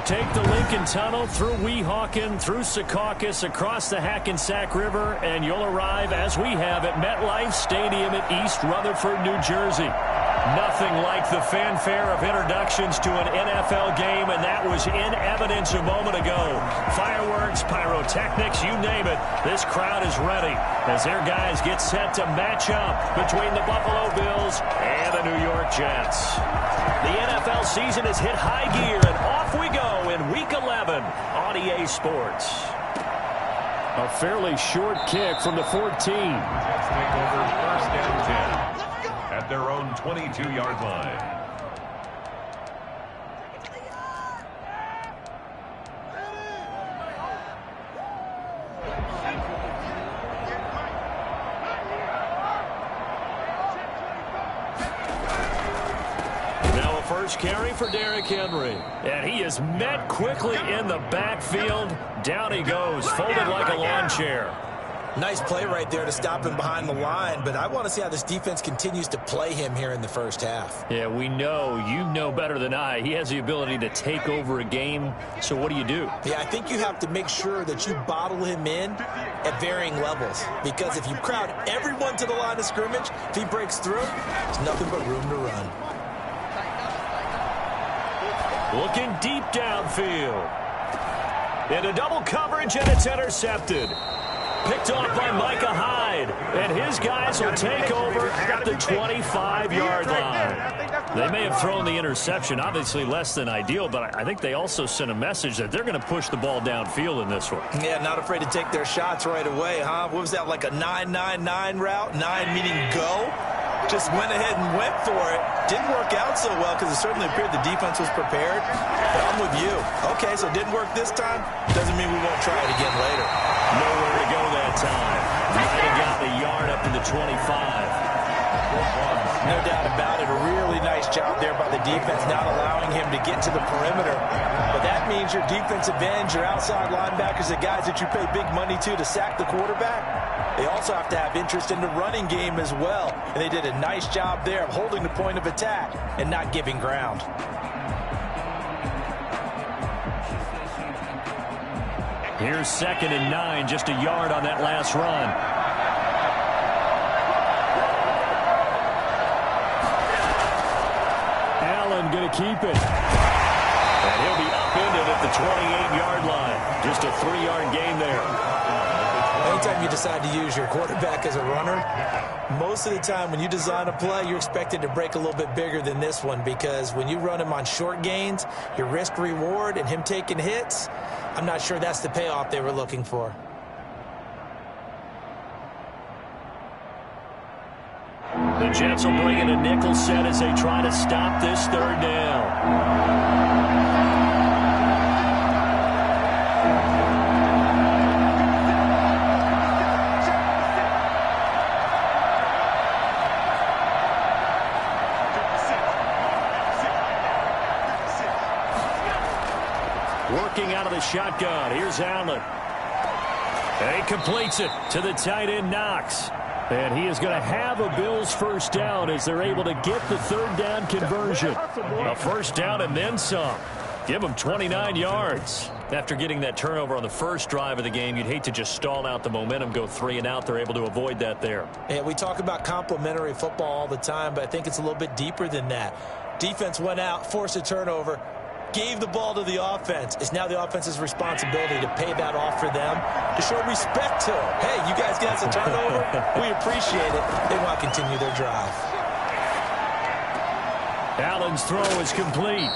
take the Lincoln Tunnel through Weehawken, through Secaucus, across the Hackensack River, and you'll arrive, as we have, at MetLife Stadium at East Rutherford, New Jersey. Nothing like the fanfare of introductions to an NFL game, and that was in evidence a moment ago. Fireworks, pyrotechnics, you name it. This crowd is ready as their guys get set to match up between the Buffalo Bills and the New York Jets. The NFL season has hit high gear, and off we go in Week 11 on EA Sports. A fairly short kick from the 14. Jets take over first and 10 at their own 22-yard line. First carry for Derrick Henry. And he is met quickly in the backfield. Down he goes, folded like a lawn chair. Nice play right there to stop him behind the line, but I want to see how this defense continues to play him here in the first half. Yeah, we know, you know better than I, he has the ability to take over a game, so what do? Yeah, I think you have to make sure that you bottle him in at varying levels, because if you crowd everyone to the line of scrimmage, if he breaks through, there's nothing but room to run. Looking deep downfield. Into double coverage, and it's intercepted. Picked off by Micah Hyde. And his guys will take over at the 25-yard line. They may have thrown the interception, obviously less than ideal, but I think they also sent a message that they're going to push the ball downfield in this one. Yeah, not afraid to take their shots right away, huh? What was that, like a 9-9-9 route? 9 meaning go? Just went ahead and went for it. Didn't work out so well because it certainly appeared the defense was prepared. But I'm with you. Okay, so it didn't work this time. Doesn't mean we won't try it again later. Nowhere to go that time. Might have got the yard up to the 25. No doubt about it. A really nice job there by the defense, not allowing him to get to the perimeter. But that means your defensive ends, your outside linebackers, the guys that you pay big money to sack the quarterback, they also have to have interest in the running game as well. And they did a nice job there of holding the point of attack and not giving ground. Here's 2nd and 9, just a yard on that last run. Allen going to keep it. And he'll be upended at the 28-yard line. Just a 3-yard gain there. Anytime you decide to use your quarterback as a runner, most of the time when you design a play, you're expected to break a little bit bigger than this one, because when you run him on short gains, your risk-reward and him taking hits, I'm not sure that's the payoff they were looking for. The Jets will bring in a nickel set as they try to stop this 3rd down. Working out of the shotgun. Here's Allen. And he completes it to the tight end, Knox. And he is going to have a Bills first down as they're able to get the 3rd down conversion. A first down and then some. Give them 29 yards. After getting that turnover on the first drive of the game, you'd hate to just stall out the momentum, go 3 and out. They're able to avoid that there. Yeah, we talk about complementary football all the time, but I think it's a little bit deeper than that. Defense went out, forced a turnover, gave the ball to the offense. It's now the offense's responsibility to pay that off for them, to show respect to them. Hey, you guys got us a turnover. We appreciate it. They want to continue their drive. Allen's throw is complete.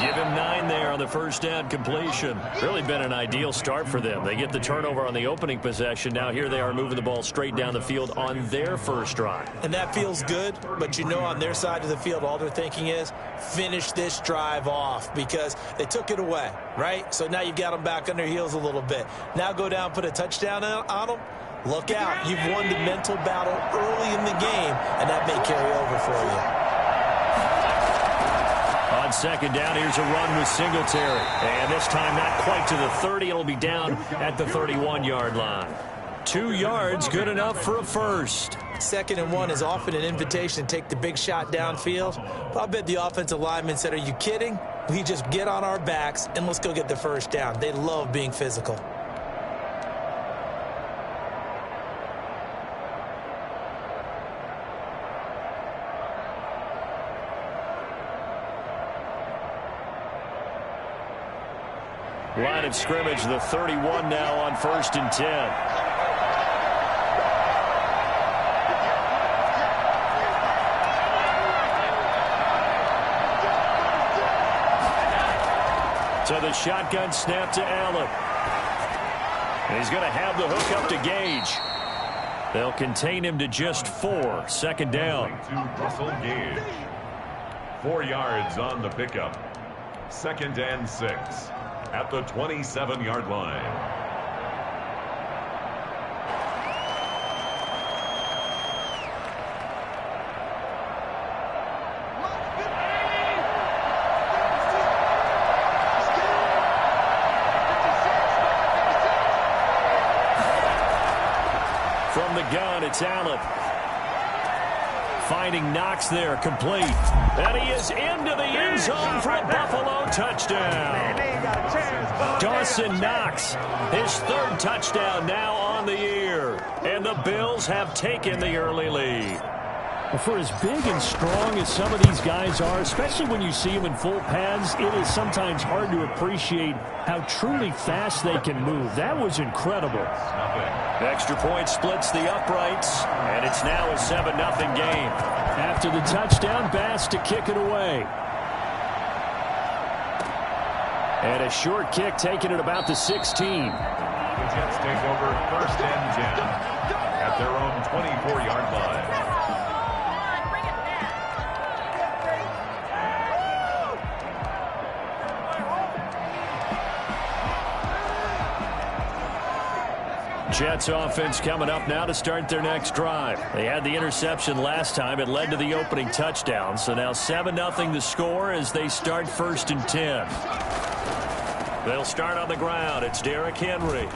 Give him 9 there on the first down completion. Really been an ideal start for them. They get the turnover on the opening possession. Now here they are moving the ball straight down the field on their first drive. And that feels good, but you know on their side of the field, all they're thinking is finish this drive off, because they took it away, right? So now you've got them back on their heels a little bit. Now go down, put a touchdown on them. Look out. You've won the mental battle early in the game, and that may carry over for you. On second down, here's a run with Singletary. And this time not quite to the 30. It'll be down at the 31-yard line. 2 yards, good enough for a first. 2nd and 1 is often an invitation to take the big shot downfield. But I bet the offensive lineman said, are you kidding? we just get on our backs and let's go get the first down. They love being physical. Line of scrimmage, the 31 now on 1st and 10. So the shotgun snap to Allen. And he's going to have the hook up to Gage. They'll contain him to just 4. 2nd down. To Russell Gage. 4 yards on the pickup. 2nd and 6. At the 27-yard line. From the gun, it's Allen. Finding Knox there, complete. And he is into the end zone for a Buffalo touchdown. Dawson Knox, his 3rd touchdown now on the year. And the Bills have taken the early lead. Well, for as big and strong as some of these guys are, especially when you see them in full pads, it is sometimes hard to appreciate how truly fast they can move. That was incredible. Extra point splits the uprights, and it's now a 7-0 game. After the touchdown, Bass to kick it away. And a short kick taken at about the 16. The Jets take over 1st and 10 at their own 24-yard line. Jets offense coming up now to start their next drive. They had the interception last time. It led to the opening touchdown. So now 7-0 the score as they start 1st and 10. They'll start on the ground. It's Derrick Henry.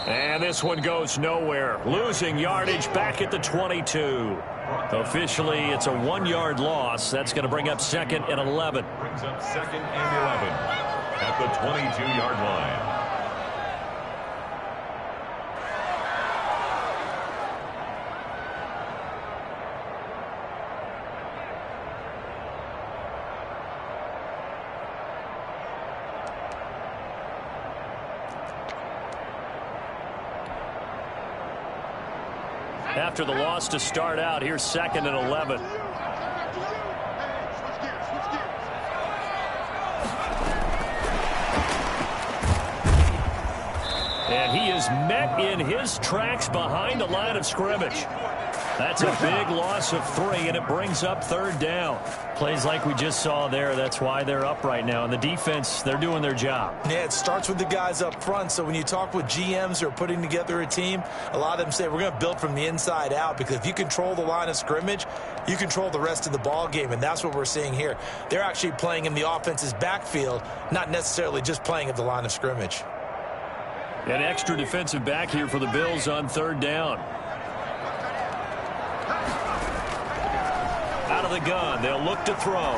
And this one goes nowhere. Losing yardage back at the 22. Officially, it's a 1-yard loss. That's going to bring up 2nd and 11. Brings up 2nd and 11 at the 22-yard line. After the loss to start out, here's 2nd and 11. And he is met in his tracks behind the line of scrimmage. That's a big loss of 3, and it brings up 3rd down. Plays like we just saw there, that's why they're up right now. And the defense, they're doing their job. Yeah, it starts with the guys up front. So when you talk with GMs who are putting together a team, a lot of them say we're going to build from the inside out, because if you control the line of scrimmage, you control the rest of the ball game, and that's what we're seeing here. They're actually playing in the offense's backfield, not necessarily just playing at the line of scrimmage. An extra defensive back here for the Bills on 3rd down. Out of the gun, they'll look to throw.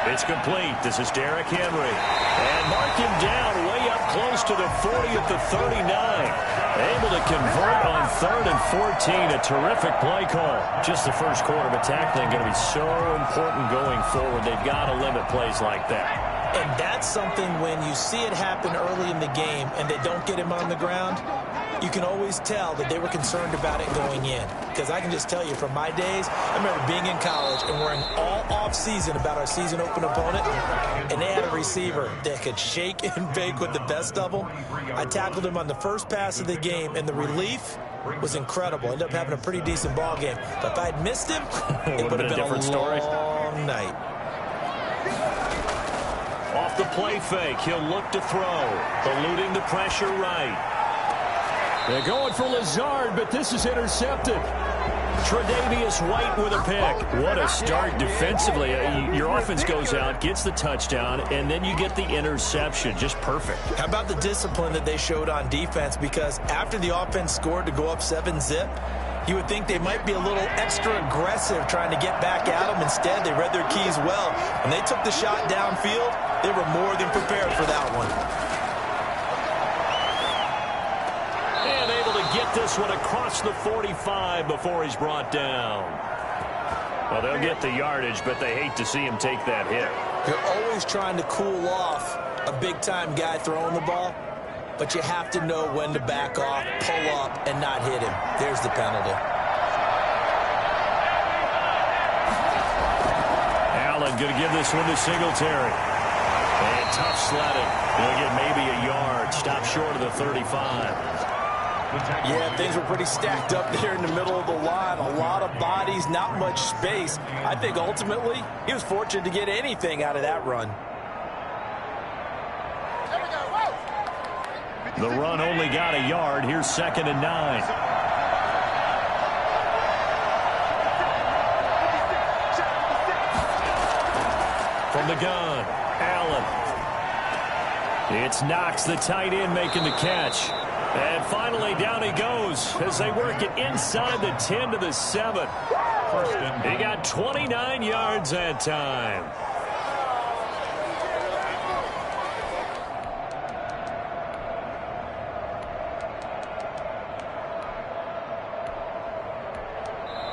It's complete. This is Derrick Henry. And mark him down way up close to the 40 at the 39. Able to convert on 3rd and 14. A terrific play call. Just the first quarter, but tackling going to be so important going forward. They've got to limit plays like that. And that's something when you see it happen early in the game and they don't get him on the ground, you can always tell that they were concerned about it going in. Because I can just tell you from my days, I remember being in college and worrying all off-season about our season open opponent, and they had a receiver that could shake and bake with the best of them. I tackled him on the first pass of the game, and the relief was incredible. Ended up having a pretty decent ball game. But if I'd missed him, it would have been a different story. Long night. Off the play fake, he'll look to throw. Eluding the pressure right. They're going for Lazard, but this is intercepted. Tre'Davious White with a pick. What a start defensively. Your offense goes out, gets the touchdown, and then you get the interception. Just perfect. How about the discipline that they showed on defense? Because after the offense scored to go up 7-zip, You would think they might be a little extra aggressive trying to get back at them. Instead, they read their keys well. When they took the shot downfield, they were more than prepared for that one. And able to get this one across the 45 before he's brought down. Well, they'll get the yardage, but they hate to see him take that hit. You're always trying to cool off a big-time guy throwing the ball, but you have to know when to back off, pull up, and not hit him. There's the penalty. Allen going to give this one to Singletary. And tough sledding. He'll get maybe a yard. Stop short of the 35. Yeah, things were pretty stacked up there in the middle of the line. A lot of bodies, not much space. I think ultimately he was fortunate to get anything out of that run. The run only got a yard. Here's 2nd and 9. From the gun, Allen. It's Knox, the tight end, making the catch. And finally, down he goes as they work it inside the 10 to the 7. He got 29 yards that time.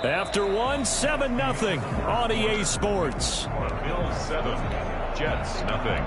After 7-0 on EA Sports. Bills 7, Jets nothing.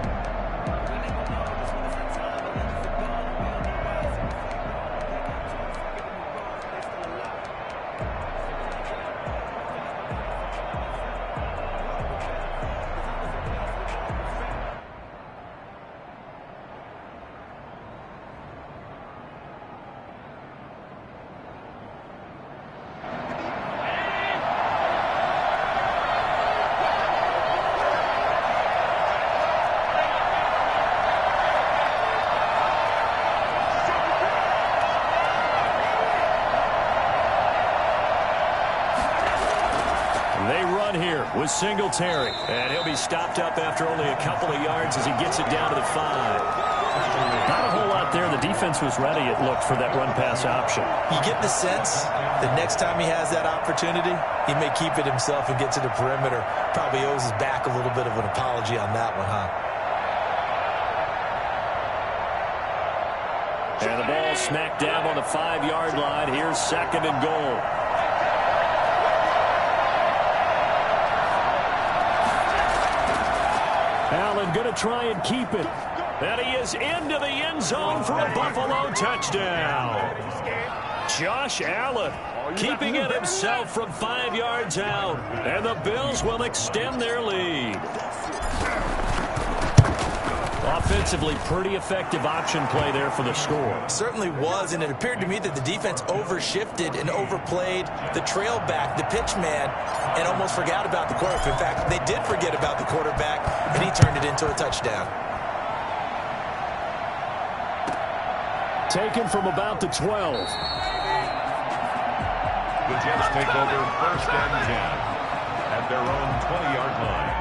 With Singletary, and he'll be stopped up after only a couple of yards as he gets it down to the 5. Not a whole lot there. The defense was ready, it looked, for that run-pass option. You get the sense that next time he has that opportunity, he may keep it himself and get to the perimeter. Probably owes his back a little bit of an apology on that one, huh? And the ball smack dab on the 5-yard line. Here's 2nd and goal. Allen going to try and keep it. And he is into the end zone for a Buffalo touchdown. Josh Allen keeping it himself from 5 yards out. And the Bills will extend their lead. Offensively, pretty effective option play there for the score. Certainly was, and it appeared to me that the defense overshifted and overplayed the trail back, the pitch man, and almost forgot about the quarterback. In fact, they did forget about the quarterback, and he turned it into a touchdown. Taken from about the 12. The Jets take over 1st and 10 at their own 20-yard line.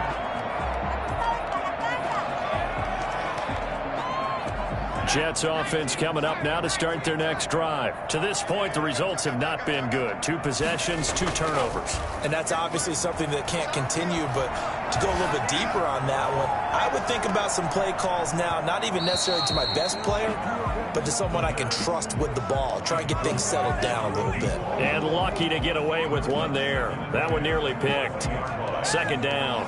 Jets offense coming up now to start their next drive. To this point, the results have not been good. 2 possessions, 2 turnovers. And that's obviously something that can't continue, but to go a little bit deeper on that one, I would think about some play calls now, not even necessarily to my best player, but to someone I can trust with the ball. Try and get things settled down a little bit. And lucky to get away with one there. That one nearly picked. 2nd down.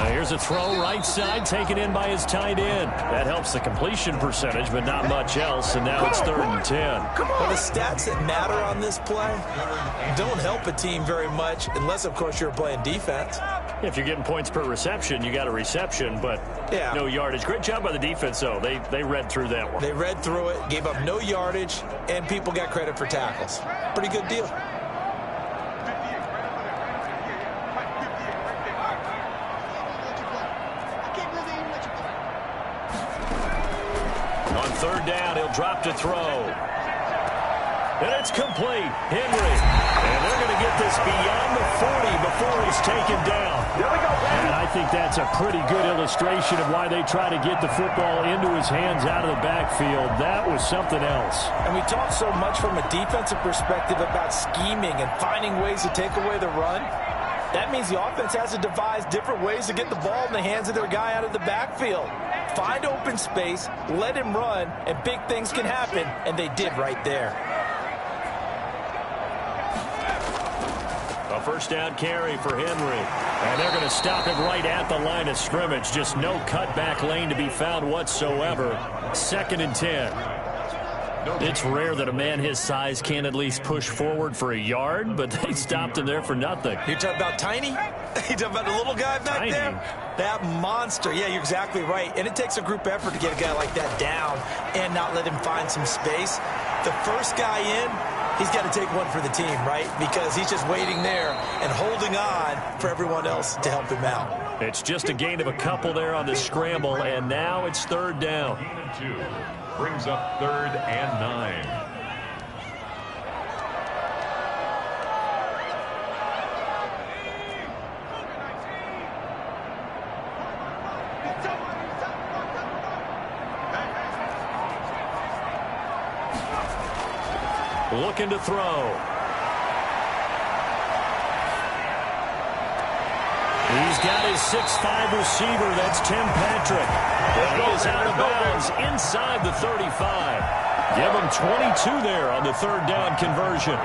Here's a throw right side taken in by his tight end. That helps the completion percentage, but not much else, and now it's 3rd and 10. Well, the stats that matter on this play don't help a team very much unless, of course, you're playing defense. If you're getting points per reception, you got a reception, but no yardage. Great job by the defense, though. They read through that one. They read through it, gave up no yardage, and people got credit for tackles. Pretty good deal. On 3rd down, he'll drop to throw. And it's complete. Henry. And they're going to get this beyond the 40 before he's taken down. And I think that's a pretty good illustration of why they try to get the football into his hands out of the backfield. That was something else. And we talk so much from a defensive perspective about scheming and finding ways to take away the run. That means the offense has to devise different ways to get the ball in the hands of their guy out of the backfield. Find open space, let him run, and big things can happen, and they did right there. A first down carry for Henry. And they're going to stop him right at the line of scrimmage. Just no cutback lane to be found whatsoever. 2nd and 10. It's rare that a man his size can't at least push forward for a yard, but they stopped him there for nothing. You're talking about Tiny? You're talking about the little guy back there? That monster. Yeah, you're exactly right. And it takes a group effort to get a guy like that down and not let him find some space. The first guy in, he's got to take one for the team, right? Because he's just waiting there and holding on for everyone else to help him out. It's just a gain of a couple there on the scramble, and now it's 3rd down. 2 brings up 3rd and 9. Looking to throw. He's got his 6'5" receiver. That's Tim Patrick. And he is out of bounds inside the 35. Give him 22 there on the 3rd down conversion.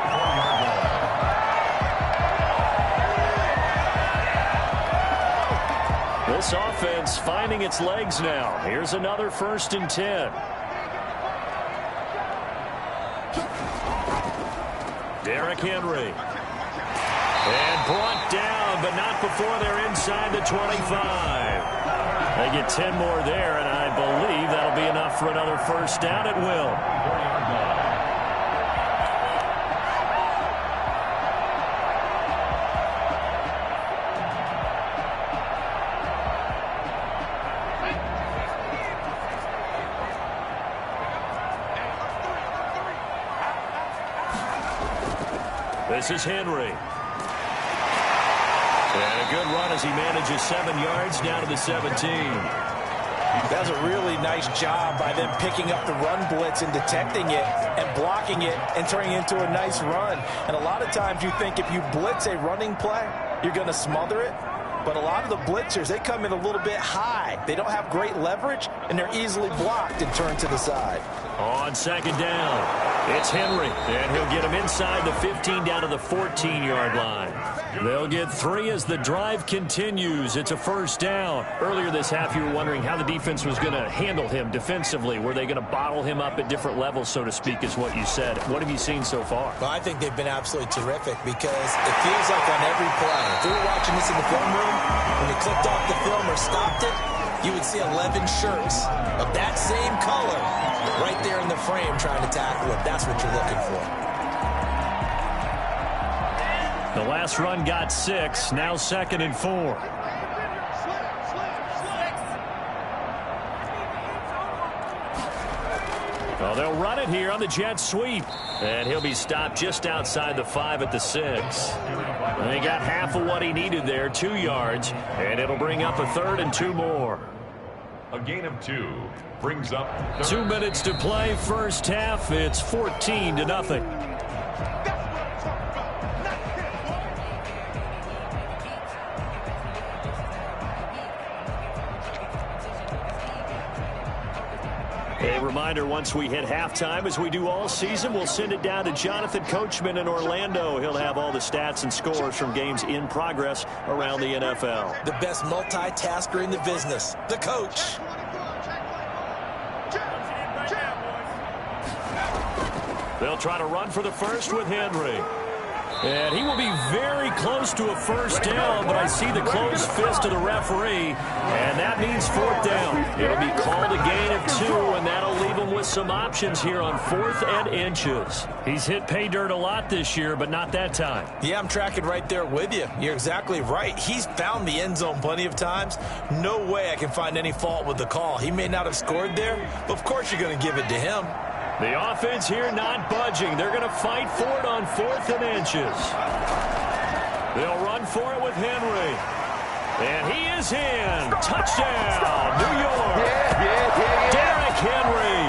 This offense finding its legs now. Here's another 1st and 10. Derrick Henry. And brought down, but not before they're inside the 25. They get 10 more there, and I believe that'll be enough for another 1st down at will. This is Henry. And a good run as he manages 7 yards down to the 17. That's a really nice job by them picking up the run blitz and detecting it and blocking it and turning it into a nice run. And a lot of times you think if you blitz a running play, you're going to smother it. But a lot of the blitzers, they come in a little bit high. They don't have great leverage, and they're easily blocked and turned to the side. On 2nd down, it's Henry, and he'll get him inside the 15 down to the 14-yard line. They'll get 3 as the drive continues. It's a 1st down. Earlier this half, you were wondering how the defense was going to handle him defensively. Were they going to bottle him up at different levels, so to speak, is what you said. What have you seen so far? Well, I think they've been absolutely terrific because it feels like on every play, if we were watching this in the film room, when you clicked off the film or stopped it, you would see 11 shirts of that same color right there in the frame trying to tackle it. That's what you're looking for. The last run got 6. Now 2nd and 4. Well, they'll run it here on the jet sweep. And he'll be stopped just outside the 5 at the 6. And he got half of what he needed there, 2 yards. And it'll bring up a 3rd and 2 more. A gain of 2 brings up 2 minutes to play, first half. It's 14-0. A reminder, once we hit halftime, as we do all season, we'll send it down to Jonathan Coachman in Orlando. He'll have all the stats and scores from games in progress around the NFL. The best multitasker in the business, the coach. They'll try to run for the first with Henry. And he will be very close to a first down, but I see the closed fist of the referee, and that means 4th down. It'll be called a gain of 2, and that'll leave him with some options here on 4th and inches. He's hit pay dirt a lot this year, but not that time. Yeah, I'm tracking right there with you. You're exactly right. He's found the end zone plenty of times. No way I can find any fault with the call. He may not have scored there, but of course you're going to give it to him. The offense here not budging. They're going to fight for it on 4th and inches. They'll run for it with Henry. And he is in. Touchdown, New York. Derrick Henry.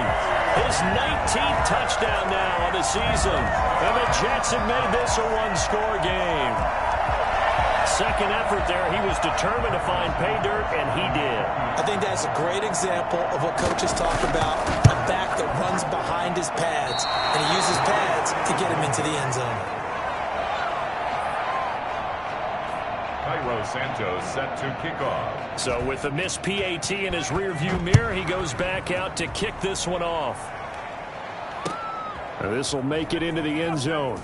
His 19th touchdown now of the season. And the Jets have made this a one-score game. Second effort there, he was determined to find pay dirt, and he did. I think that's a great example of what coaches talk about, a back that runs behind his pads, and he uses pads to get him into the end zone. Cairo Santos set to kick off. So with a missed PAT in his rearview mirror, he goes back out to kick this one off. This will make it into the end zone.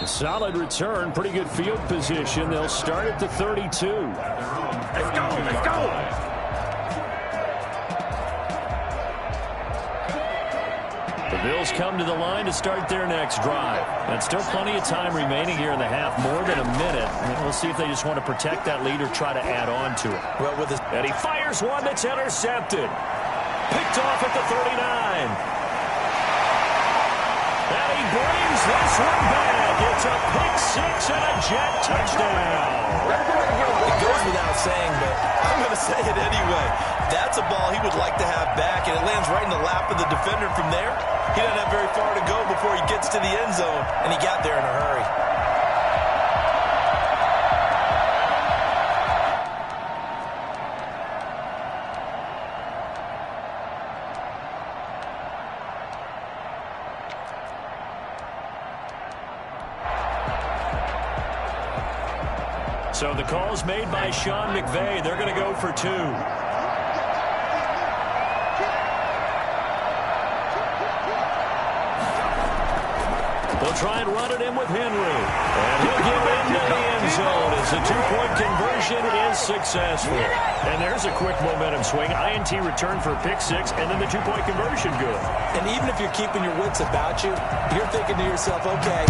A solid return, pretty good field position. They'll start at the 32. Let's go, let's go! The Bills come to the line to start their next drive. And still plenty of time remaining here in the half, more than a minute. And we'll see if they just want to protect that lead or try to add on to it. Well, with his and he fires one that's intercepted. Picked off at the 39. And he brings this one back. It's a pick six and a Jet touchdown. It goes without saying, but I'm going to say it anyway. That's a ball he would like to have back, and it lands right in the lap of the defender. From there, he doesn't have very far to go before he gets to the end zone, and he got there in a hurry. So the call's made by Sean McVay. They're going to go for 2. They'll try and run it in with Henry. And he'll get into the end zone as the 2-point conversion is successful. And there's a quick momentum swing. INT return for a pick six, and then the 2-point conversion good. And even if you're keeping your wits about you, you're thinking to yourself, okay,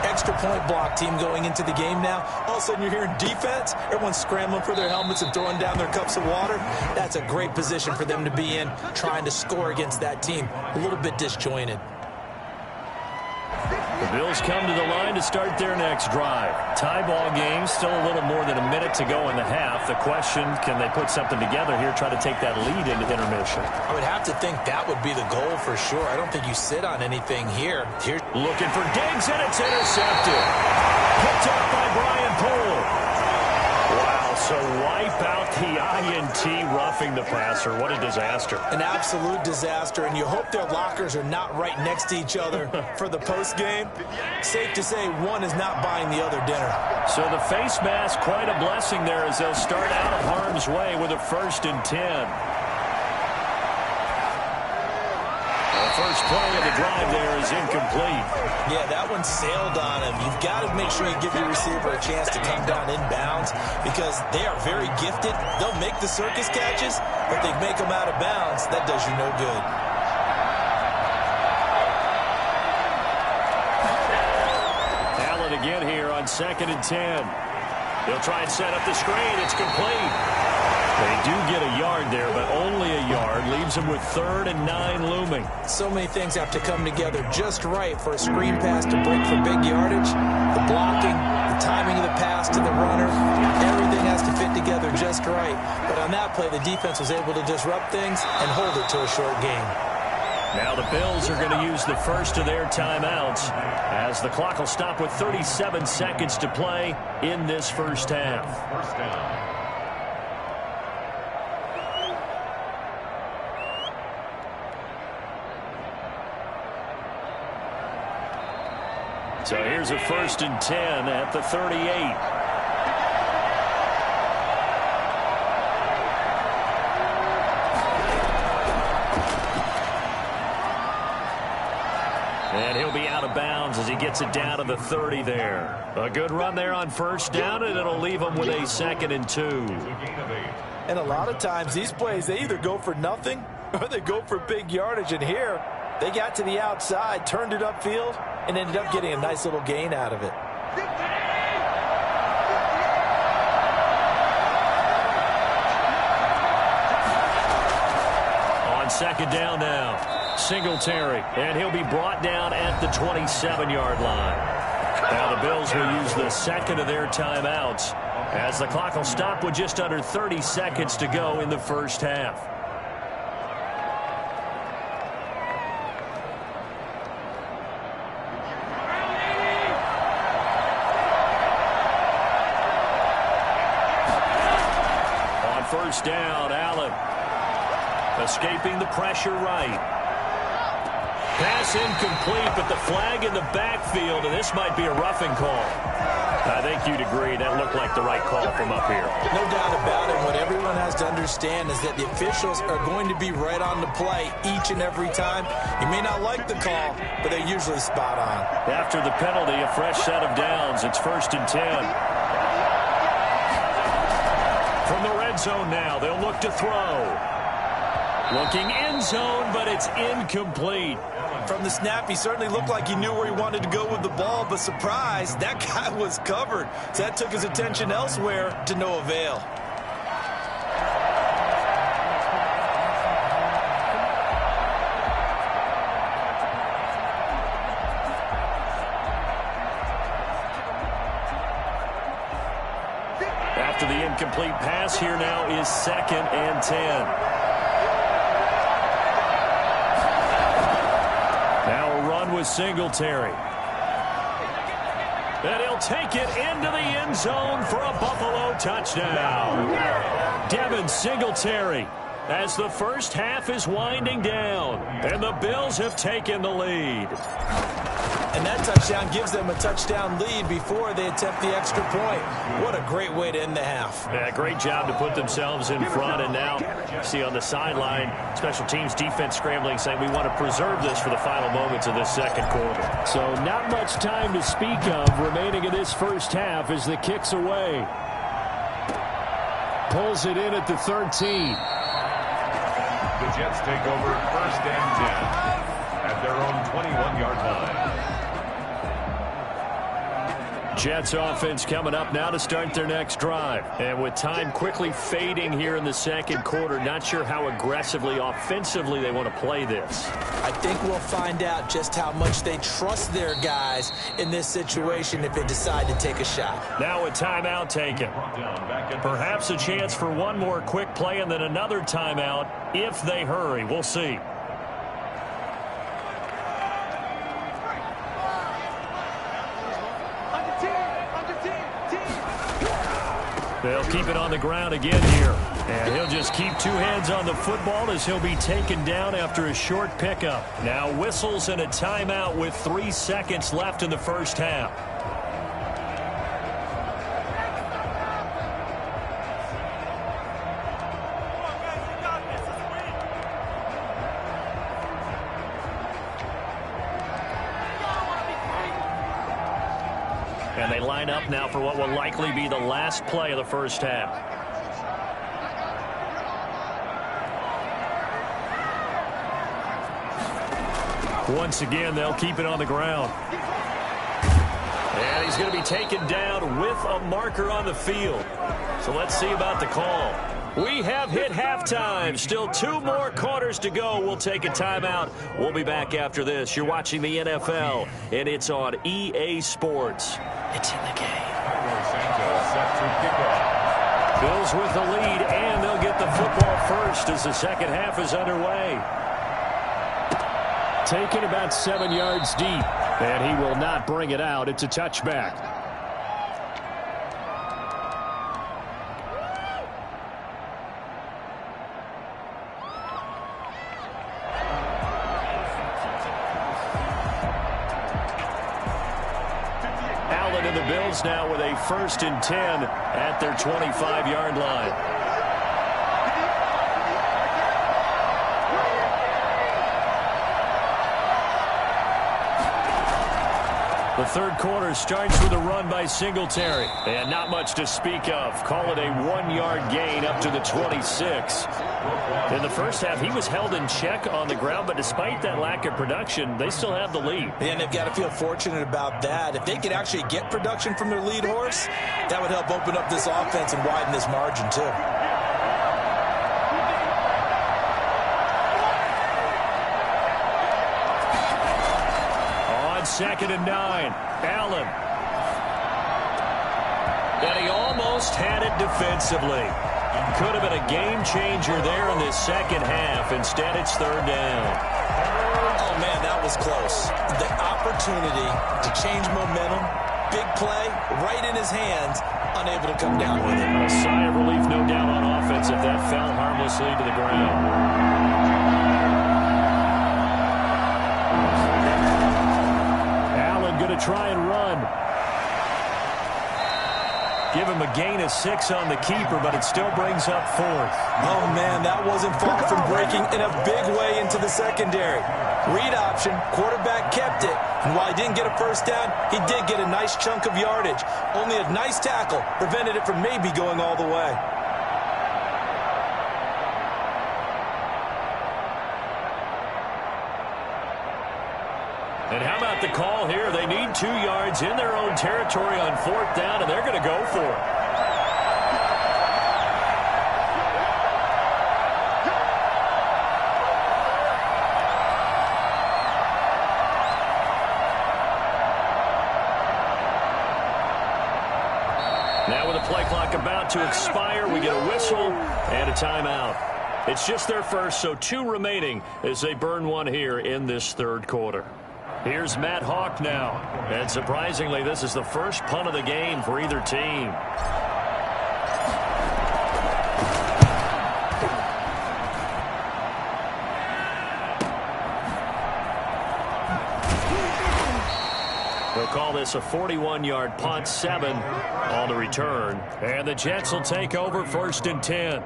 extra point block team going into the game now. All of a sudden you're hearing defense. Everyone's scrambling for their helmets and throwing down their cups of water. That's a great position for them to be in, trying to score against that team. A little bit disjointed. The Bills come to the line to start their next drive. Tie ball game, still a little more than a minute to go in the half. The question, can they put something together here, try to take that lead into intermission? I would have to think that would be the goal for sure. I don't think you sit on anything here. Looking for Diggs, and it's intercepted. Picked up by Brian Poole. Wow, so wipe out the INT roughing the passer. What a disaster. An absolute disaster, and you hope their lockers are not right next to each other for the postgame. Safe to say one is not buying the other dinner. So the face mask, quite a blessing there as they'll start out of harm's way with a 1st and 10. First play of the drive there is incomplete. Yeah, that one sailed on him. You've got to make sure you give your receiver a chance to come down inbounds because they are very gifted. They'll make the circus catches, but they make them out of bounds. That does you no good. Allen again here on 2nd and 10. They'll try and set up the screen. It's complete. They do get a yard there, but only a yard. Leaves them with 3rd and 9 looming. So many things have to come together just right for a screen pass to break for big yardage. The blocking, the timing of the pass to the runner, everything has to fit together just right. But on that play, the defense was able to disrupt things and hold it to a short game. Now the Bills are going to use the first of their timeouts as the clock will stop with 37 seconds to play in this first half. First down. So here's a 1st and 10 at the 38. And he'll be out of bounds as he gets it down to the 30 there. A good run there on 1st down, and it'll leave him with a 2nd and 2. And a lot of times these plays, they either go for nothing or they go for big yardage. And here, they got to the outside, turned it upfield, and ended up getting a nice little gain out of it. On second down now. Singletary, and he'll be brought down at the 27-yard line. Now the Bills will use the second of their timeouts as the clock will stop with just under 30 seconds to go in the first half. On first down, Allen escaping the pressure right. Pass incomplete, but the flag in the backfield, and this might be a roughing call. I think you'd agree that looked like the right call from up here. No doubt about it. What everyone has to understand is that the officials are going to be right on the play each and every time. You may not like the call, but they're usually spot on. After the penalty, a fresh set of downs. It's 1st and 10. From the red zone now, they'll look to throw. Looking end zone, but it's incomplete. From the snap, he certainly looked like he knew where he wanted to go with the ball, but surprise, that guy was covered. So that took his attention elsewhere to no avail. After the incomplete pass, here now is 2nd and 10. With Singletary. And he'll take it into the end zone for a Buffalo touchdown. Devin Singletary as the first half is winding down. And the Bills have taken the lead. And that touchdown gives them a touchdown lead before they attempt the extra point. What a great way to end the half. Yeah, great job to put themselves in front. And now, see on the sideline, special teams defense scrambling, saying we want to preserve this for the final moments of this second quarter. So not much time to speak of remaining in this first half as the kick's away. Pulls it in at the 13. The Jets take over 1st and 10 at their own 21-yard line. Jets offense coming up now to start their next drive. And with time quickly fading here in the second quarter, not sure how aggressively, offensively they want to play this. I think we'll find out just how much they trust their guys in this situation if they decide to take a shot. Now a timeout taken. Perhaps a chance for one more quick play and then another timeout if they hurry. We'll see. They'll keep it on the ground again here. And he'll just keep two hands on the football as he'll be taken down after a short pickup. Now whistles and a timeout with 3 seconds left in the first half. And they line up now for what will likely be the last play of the first half. Once again, they'll keep it on the ground. And he's going to be taken down with a marker on the field. So let's see about the call. We have hit halftime. Still 2 more quarters to go. We'll take a timeout. We'll be back after this. You're watching the NFL, and it's on EA Sports. It's in the game. Bills with the lead, and they'll get the football first as the second half is underway. Taken about 7 yards deep, and he will not bring it out. It's a touchback. And the Bills now with a 1st and 10 at their 25-yard line. The third quarter starts with a run by Singletary. And not much to speak of. Call it a 1-yard gain up to the 26. In the first half, he was held in check on the ground, but despite that lack of production, they still have the lead. And they've got to feel fortunate about that. If they could actually get production from their lead horse, that would help open up this offense and widen this margin, too. 2nd and 9. Allen. And he almost had it defensively. Could have been a game changer there in this second half. Instead, it's 3rd down. Oh, man, that was close. The opportunity to change momentum, big play, right in his hands, unable to come down with it. A sigh of relief, no doubt, on offense if that fell harmlessly to the ground. Allen going to try and run. Give him a gain of 6 on the keeper, but it still brings up 4th. Oh, man, that wasn't far from breaking in a big way into the secondary. Read option, quarterback kept it. And while he didn't get a first down, he did get a nice chunk of yardage. Only a nice tackle prevented it from maybe going all the way. And how about the call here? They need 2 yards in their own territory on 4th down, and they're going to go for it. Now with the play clock about to expire, we get a whistle and a timeout. It's just their first, so 2 remaining as they burn 1 here in this 3rd quarter. Here's Matt Hawk now. And surprisingly, this is the first punt of the game for either team. They'll call this a 41-yard punt, 7 on the return. And the Jets will take over 1st and 10.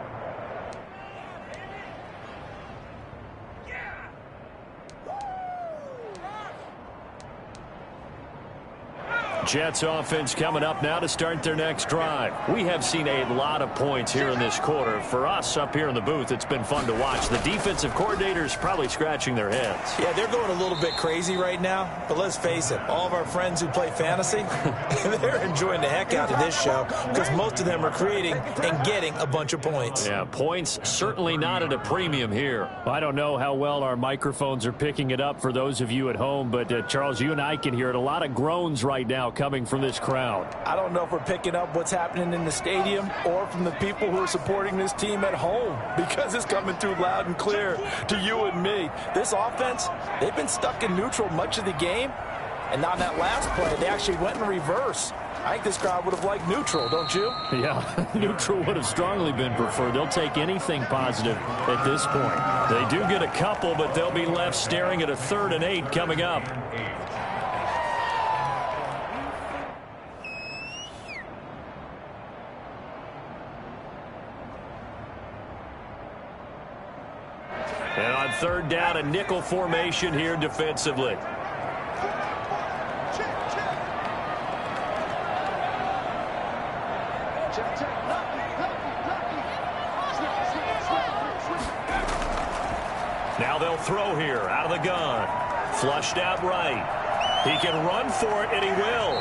Jets offense coming up now to start their next drive. We have seen a lot of points here in this quarter. For us up here in the booth, it's been fun to watch. The defensive coordinators probably scratching their heads. Yeah, they're going a little bit crazy right now. But let's face it, all of our friends who play fantasy, they're enjoying the heck out of this show because most of them are creating and getting a bunch of points. Yeah, points certainly not at a premium here. I don't know how well our microphones are picking it up for those of you at home, but Charles, you and I can hear it. A lot of groans right now coming from this crowd. I don't know if we're picking up what's happening in the stadium or from the people who are supporting this team at home because it's coming through loud and clear to you and me. This offense, they've been stuck in neutral much of the game, and on that last play, they actually went in reverse. I think this crowd would have liked neutral, don't you? Yeah, neutral would have strongly been preferred. They'll take anything positive at this point. They do get a couple, but they'll be left staring at a 3rd and 8 coming up. And on 3rd down, a nickel formation here defensively. Now they'll throw here out of the gun. Flushed out right. He can run for it, and he will.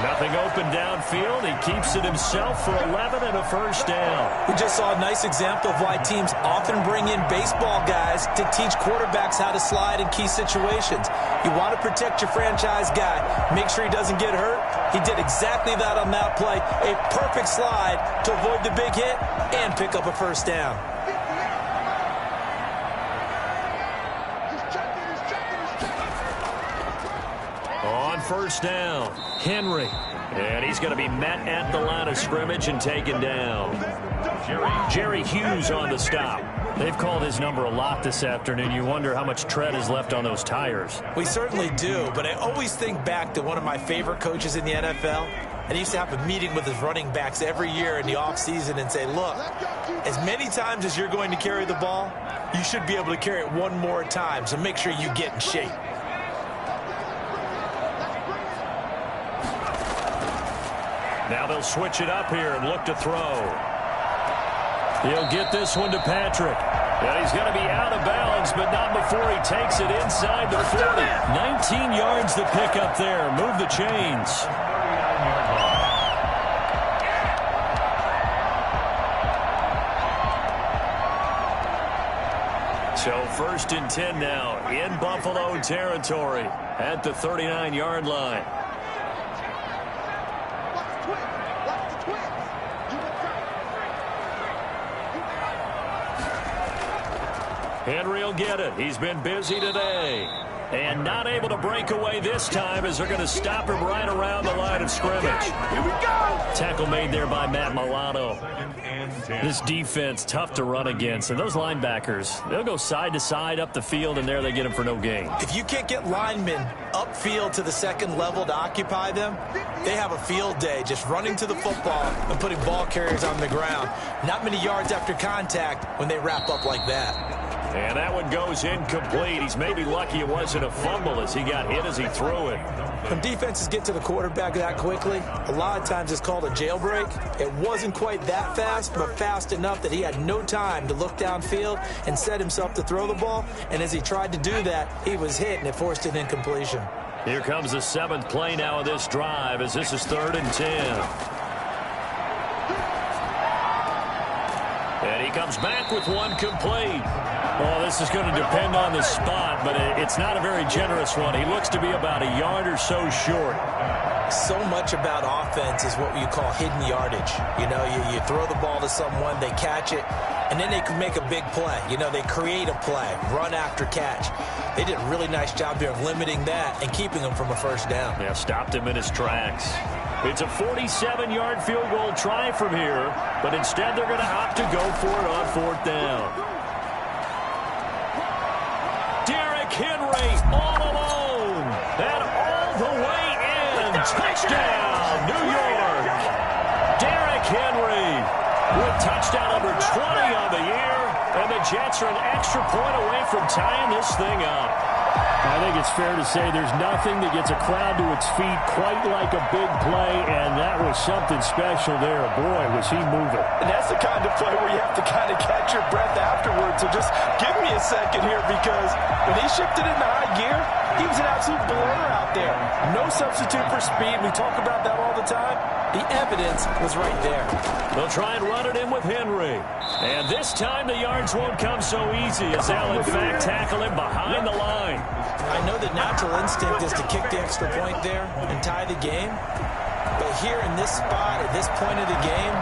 Nothing open downfield. He keeps it himself for 11 and a 1st down. We just saw a nice example of why teams often bring in baseball guys to teach quarterbacks how to slide in key situations. You want to protect your franchise guy. Make sure he doesn't get hurt. He did exactly that on that play. A perfect slide to avoid the big hit and pick up a 1st down. On 1st down, Henry. And he's going to be met at the line of scrimmage and taken down. Jerry Hughes on the stop. They've called his number a lot this afternoon. You wonder how much tread is left on those tires. We certainly do, but I always think back to one of my favorite coaches in the NFL. And he used to have a meeting with his running backs every year in the offseason and say, look, as many times as you're going to carry the ball, you should be able to carry it one more time, so make sure you get in shape. Now they'll switch it up here and look to throw. He'll get this one to Patrick. And he's going to be out of bounds, but not before he takes it inside the 40. 19 yards to pick up there. Move the chains. So 1st and 10 now in Buffalo territory at the 39-yard line. Henry will get it. He's been busy today. And not able to break away this time as they're going to stop him right around the line of scrimmage. Here we go. Tackle made there by Matt Milano. This defense, tough to run against. And those linebackers, they'll go side to side up the field, and there they get him for no gain. If you can't get linemen upfield to the second level to occupy them, they have a field day just running to the football and putting ball carriers on the ground. Not many yards after contact when they wrap up like that. And that one goes incomplete. He's maybe lucky it wasn't a fumble as he got hit as he threw it. When defenses get to the quarterback that quickly, a lot of times it's called a jailbreak. It wasn't quite that fast, but fast enough that he had no time to look downfield and set himself to throw the ball. And as he tried to do that, he was hit, and it forced an incompletion. Here comes the 7th play now of this drive as this is 3rd and 10. And he comes back with one complete. Well, this is going to depend on the spot, but it's not a very generous one. He looks to be about a yard or so short. So much about offense is what you call hidden yardage. You know, you throw the ball to someone, they catch it, and then they can make a big play. You know, they create a play, run after catch. They did a really nice job here of limiting that and keeping him from a first down. Yeah, stopped him in his tracks. It's a 47-yard field goal try from here, but instead they're going to opt to go for it on 4th down. Derrick Henry all alone, and all the way in. Touchdown, New York. Derrick Henry with touchdown number 20 on the year, and the Jets are an extra point away from tying this thing up. I think it's fair to say there's nothing that gets a crowd to its feet quite like a big play, and that was something special there. Boy, was he moving. And that's the kind of play where you have to kind of catch your breath afterwards. So just give me a second here, because when he shifted into high gear, he was an absolute blur out there. No substitute for speed. We talk about that all the time. The evidence was right there. They'll try and run it in with Henry. And this time the yards won't come so easy as they'll, in fact, tackle him behind the line. I know the natural instinct is to kick the extra point there and tie the game. But here in this spot, at this point of the game,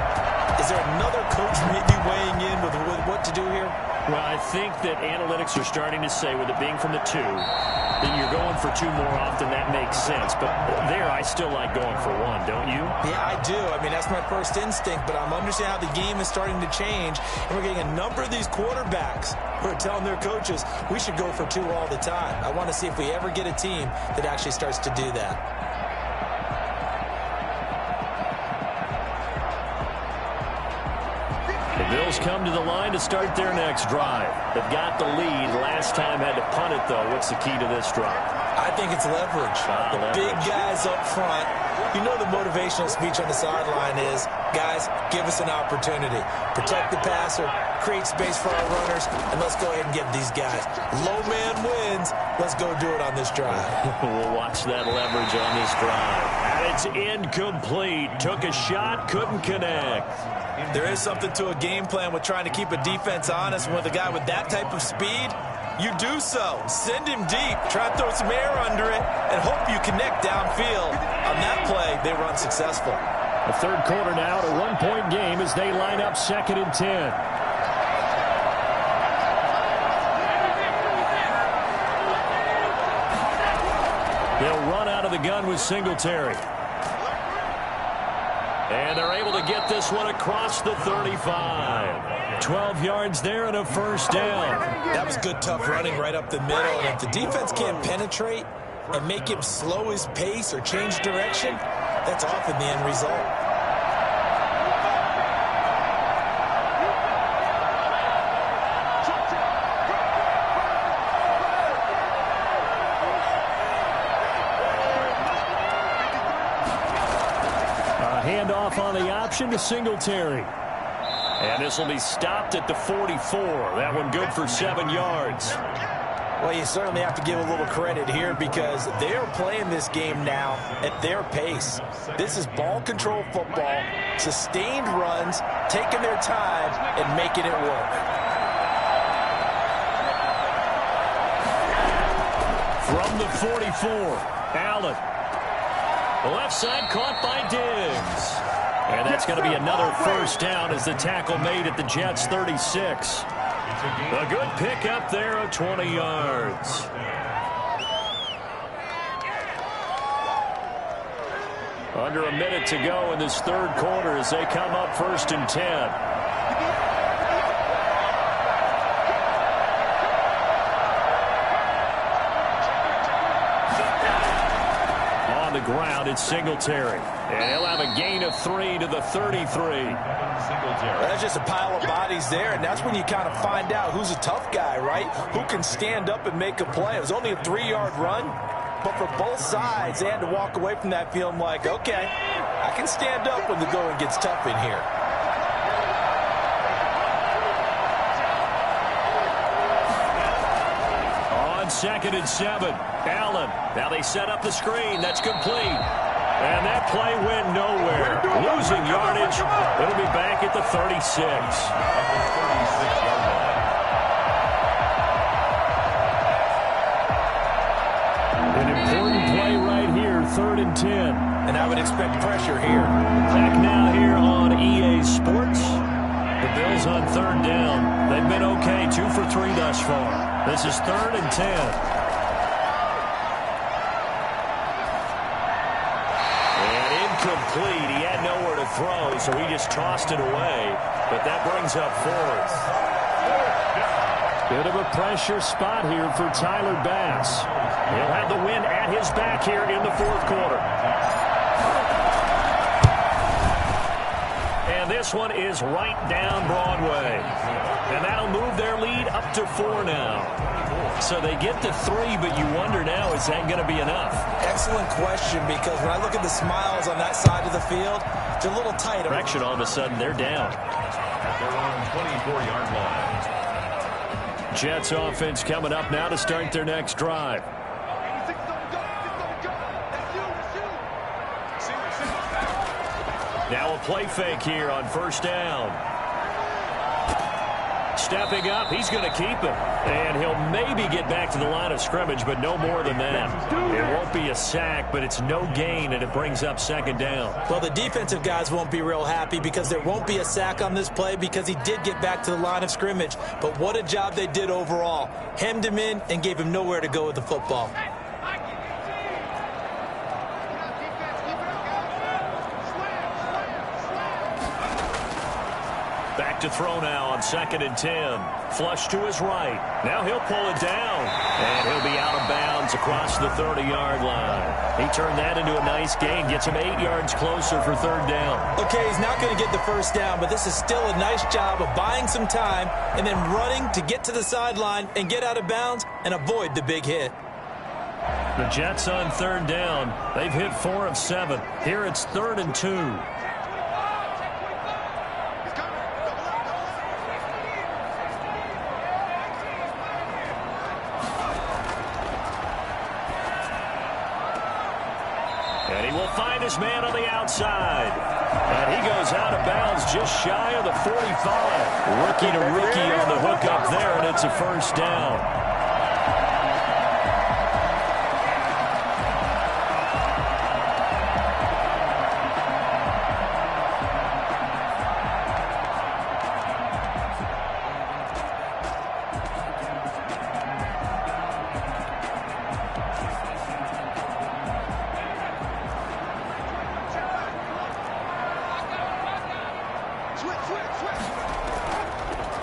is there another coach maybe weighing in with what to do here? Well, I think that analytics are starting to say, with it being from the 2, that you're going for 2 more often. That makes sense. But there, I still like going for 1, don't you? Yeah, I do. I mean, that's my first instinct. But I'm understanding how the game is starting to change. And we're getting a number of these quarterbacks who are telling their coaches, we should go for 2 all the time. I want to see if we ever get a team that actually starts to do that. The Bills come to the line to start their next drive. They've got the lead. Last time had to punt it, though. What's the key to this drive? I think it's leverage. Big guys up front. You know the motivational speech on the sideline is, guys, give us an opportunity. Protect the passer, create space for our runners, and let's go ahead and get these guys. Low man wins. Let's go do it on this drive. We'll watch that leverage on this drive. And it's incomplete. Took a shot, couldn't connect. There is something to a game plan with trying to keep a defense honest. With a guy with that type of speed, you do so. Send him deep. Try to throw some air under it and hope you connect downfield. On that play, they were unsuccessful. The 3rd quarter now, a 1-point game as they line up 2nd and 10. They'll run out of the gun with Singletary. And they're able to get this one across the 35. 12 yards there and a first down. That was good, tough running right up the middle. And if the defense can't penetrate and make him slow his pace or change direction, that's often the end result. Handoff on the option to Singletary. And this will be stopped at the 44. That one good for 7 yards. Well, you certainly have to give a little credit here because they are playing this game now at their pace. This is ball control football, sustained runs, taking their time and making it work. From the 44, Allen. The left side caught by Diggs. And that's going to be another first down as the tackle made at the Jets' 36. A good pickup there of 20 yards. Under a minute to go in this third quarter as they come up 1st and 10. On the ground, it's Singletary. And he'll have a gain of 3 to the 33. That's just a pile of bodies there, and that's when you kind of find out who's a tough guy, right? Who can stand up and make a play. It was only a 3-yard run, but for both sides, they had to walk away from that feeling like, okay, I can stand up when the going gets tough in here. On 2nd and 7, Allen. Now they set up the screen. That's complete. And that play went nowhere. Losing yardage. It'll be back at the 36. At the 36-yard line. An important play right here, 3rd and 10. And I would expect pressure here. Back now here on EA Sports. The Bills on 3rd down. They've been okay, 2 for 3 thus far. This is 3rd and 10. Complete. He had nowhere to throw, so he just tossed it away. But that brings up 4th. Bit of a pressure spot here for Tyler Bass. He'll have the wind at his back here in the 4th quarter. And this one is right down Broadway. And that'll move their lead up to 4 now. So they get to 3, but you wonder now, is that going to be enough? Excellent question, because when I look at the smiles on that side of the field, it's a little tight. Direction, all of a sudden, they're down. At their own 24-yard line. Jets offense coming up now to start their next drive. Now a play fake here on 1st down. Stepping up, he's going to keep it. And he'll maybe get back to the line of scrimmage, but no more than that. It won't be a sack, but it's no gain, and it brings up 2nd down. Well, the defensive guys won't be real happy because there won't be a sack on this play because he did get back to the line of scrimmage. But what a job they did overall. Hemmed him in and gave him nowhere to go with the football. Back to throw now on 2nd and 10. Flush to his right. Now he'll pull it down. And he'll be out of bounds across the 30-yard line. He turned that into a nice gain. Gets him 8 yards closer for 3rd down. Okay, he's not going to get the first down, but this is still a nice job of buying some time and then running to get to the sideline and get out of bounds and avoid the big hit. The Jets on 3rd down. They've hit 4 of 7. Here it's 3rd and 2. And he will find his man on the outside. And he goes out of bounds just shy of the 45. Rookie to rookie on the hook up there, and it's a 1st down.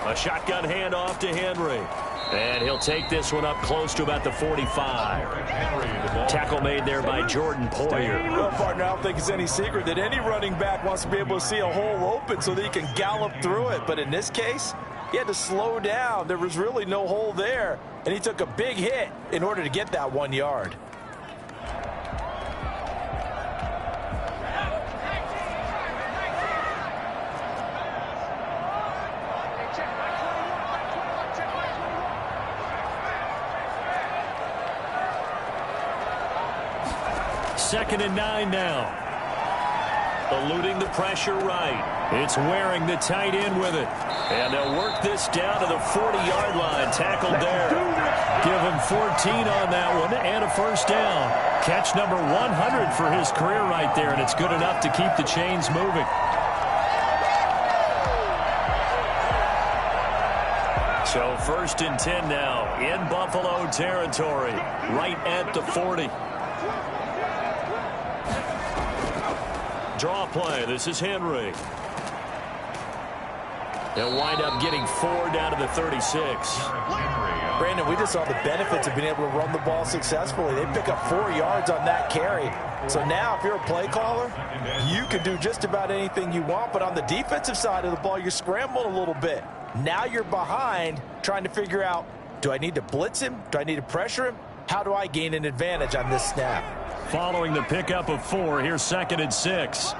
A shotgun handoff to Henry. And he'll take this one up close to about the 45. Tackle made there by Jordan Poyer. Well, partner, I don't think it's any secret that any running back wants to be able to see a hole open so that he can gallop through it. But in this case, he had to slow down. There was really no hole there. And he took a big hit in order to get that 1 yard. Second and 9 now. Eluding the pressure right. It's wearing the tight end with it. And they'll work this down to the 40-yard line. Tackled there. Give him 14 on that one and a first down. Catch number 100 for his career right there, and it's good enough to keep the chains moving. So 1st and 10 now in Buffalo territory, right at the 40. Draw play. This is Henry. They'll wind up getting 4 down to the 36. Brandon, we just saw the benefits of being able to run the ball successfully. They pick up 4 yards on that carry. So now if you're a play caller, you can do just about anything you want. But on the defensive side of the ball, you're scrambling a little bit. Now you're behind trying to figure out, do I need to blitz him? Do I need to pressure him? How do I gain an advantage on this snap? Following the pickup of 4, here's 2nd and 6.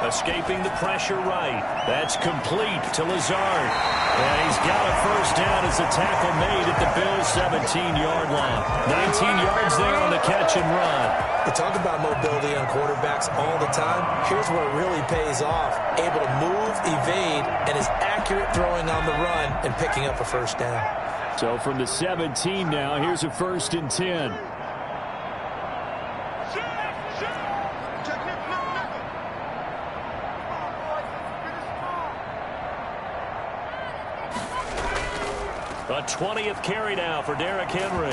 Escaping the pressure right. That's complete to Lazard. And he's got a first down as the tackle made at the Bills' 17-yard line. 19 yards there on the catch and run. We talk about mobility on quarterbacks all the time. Here's where it really pays off. Able to move, evade, and is accurate throwing on the run and picking up a first down. So from the 17 now, here's a 1st and 10. A 20th carry now for Derrick Henry.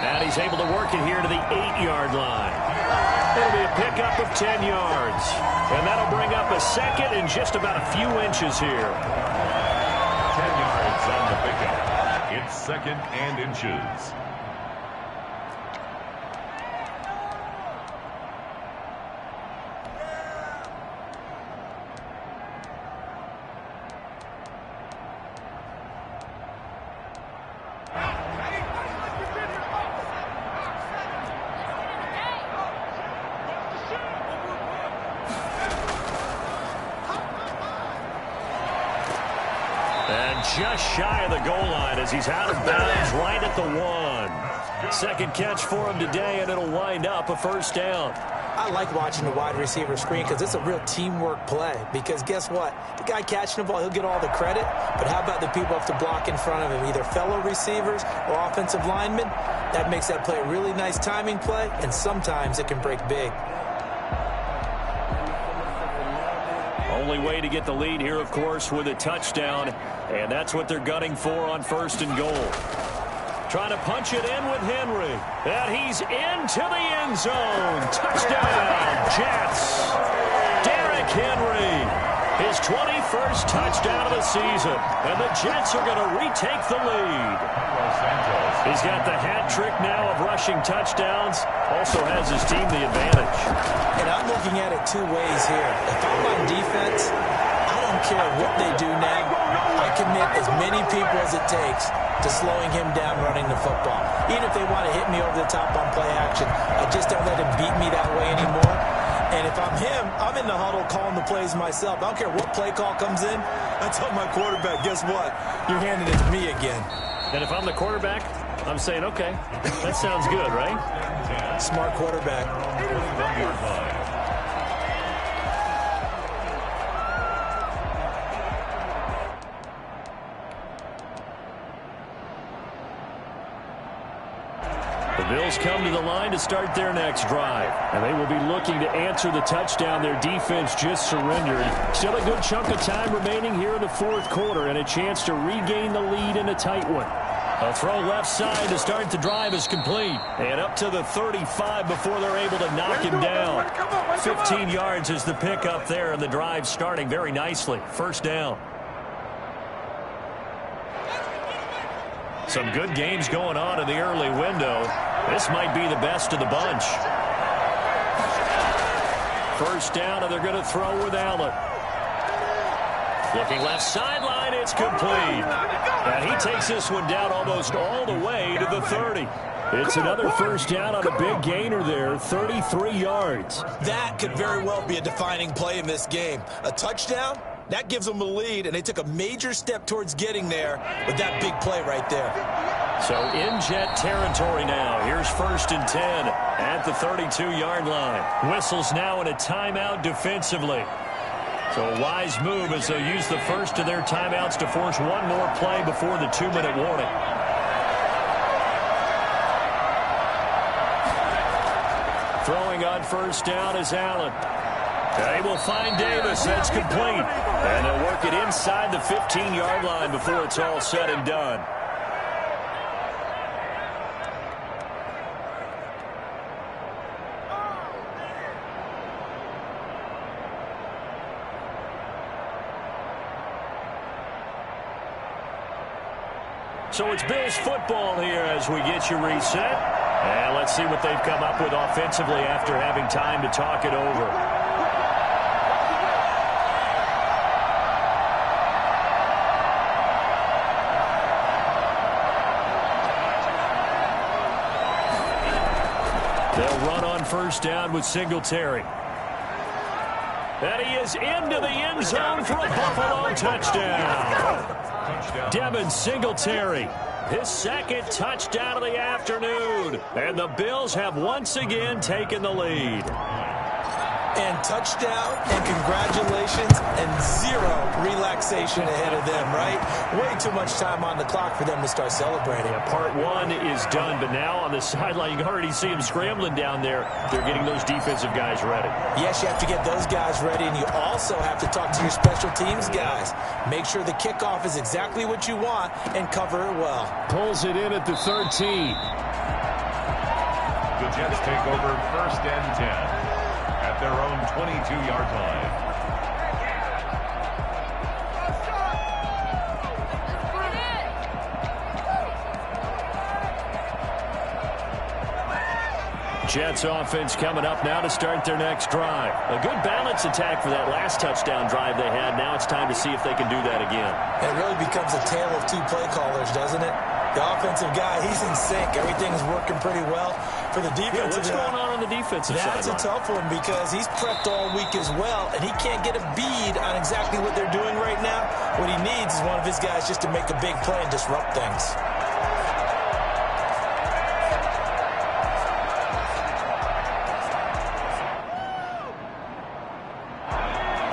And he's able to work it here to the 8-yard line. It'll be a pickup of 10 yards. And that'll bring up a second and just about a few inches here. 10 yards on the pickup. It's 2nd and inches. Just shy of the goal line as he's out of bounds right at the 1. Second catch for him today, and it'll wind up a first down. I like watching the wide receiver screen because it's a real teamwork play. Because guess what? The guy catching the ball, he'll get all the credit. But how about the people have to block in front of him, either fellow receivers or offensive linemen? That makes that play a really nice timing play, and sometimes it can break big. Only way to get the lead here, of course, with a touchdown. And that's what they're gunning for on 1st and goal. Trying to punch it in with Henry. And he's into the end zone. Touchdown, Jets. Derrick Henry. His 21st touchdown of the season. And the Jets are going to retake the lead. He's got the hat trick now of rushing touchdowns. Also has his team the advantage. And I'm looking at it 2 ways here. If I'm on defense, I don't care what they do now. I commit as many people as it takes to slowing him down running the football. Even if they want to hit me over the top on play action, I just don't let him beat me that way anymore. And if I'm him, I'm in the huddle calling the plays myself. I don't care what play call comes in. I tell my quarterback, guess what? You're handing it to me again. And if I'm the quarterback, I'm saying, okay, that sounds good, right? Smart quarterback. The Bills come to the line to start their next drive. And they will be looking to answer the touchdown their defense just surrendered. Still a good chunk of time remaining here in the 4th quarter and a chance to regain the lead in a tight one. A throw left side to start the drive is complete. And up to the 35 before they're able to knock him down. 15 yards is the pickup there, and the drive starting very nicely. First down. Some good games going on in the early window. This might be the best of the bunch. First down, and they're going to throw with Allen. Looking left sideline, it's complete. And he takes this one down almost all the way to the 30. It's another first down on a big gainer there, 33 yards. That could very well be a defining play in this game. A touchdown That gives them a lead, and they took a major step towards getting there with that big play right there. So in Jet territory now. Here's 1st and 10 at the 32-yard line. Whistles now in a timeout defensively. So a wise move as they'll use the first of their timeouts to force one more play before the 2-minute warning. Throwing on 1st down is Allen. They will find Davis. That's complete. And they'll work it inside the 15-yard line before it's all said and done. So it's Bills football here as we get you reset. And let's see what they've come up with offensively after having time to talk it over. They'll run on 1st down with Singletary. And he is into the end zone for a Buffalo touchdown. Devin Singletary, his 2nd touchdown of the afternoon. And the Bills have once again taken the lead. And touchdown, and congratulations, and 0 relaxation ahead of them, right? Way too much time on the clock for them to start celebrating. Yeah, part 1 is done, but now on the sideline, you can already see them scrambling down there. They're getting those defensive guys ready. Yes, you have to get those guys ready, and you also have to talk to your special teams guys. Make sure the kickoff is exactly what you want and cover it well. Pulls it in at the 13. The Jets take over 1st and 10. At their own 22-yard line. Jets offense coming up now to start their next drive. A good balance attack for that last touchdown drive they had. Now it's time to see if they can do that again. It really becomes a tale of 2 play callers, doesn't it? The offensive guy, he's in sync. Everything is working pretty well. For the defensive what's going on the defensive side? That's a tough one because he's prepped all week as well, and he can't get a bead on exactly what they're doing right now. What he needs is one of his guys just to make a big play and disrupt things.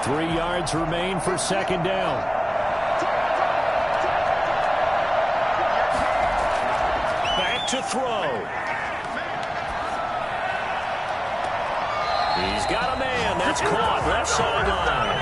Three yards remain for 2nd down. Back to throw. He's got a man. That's caught. Left sideline.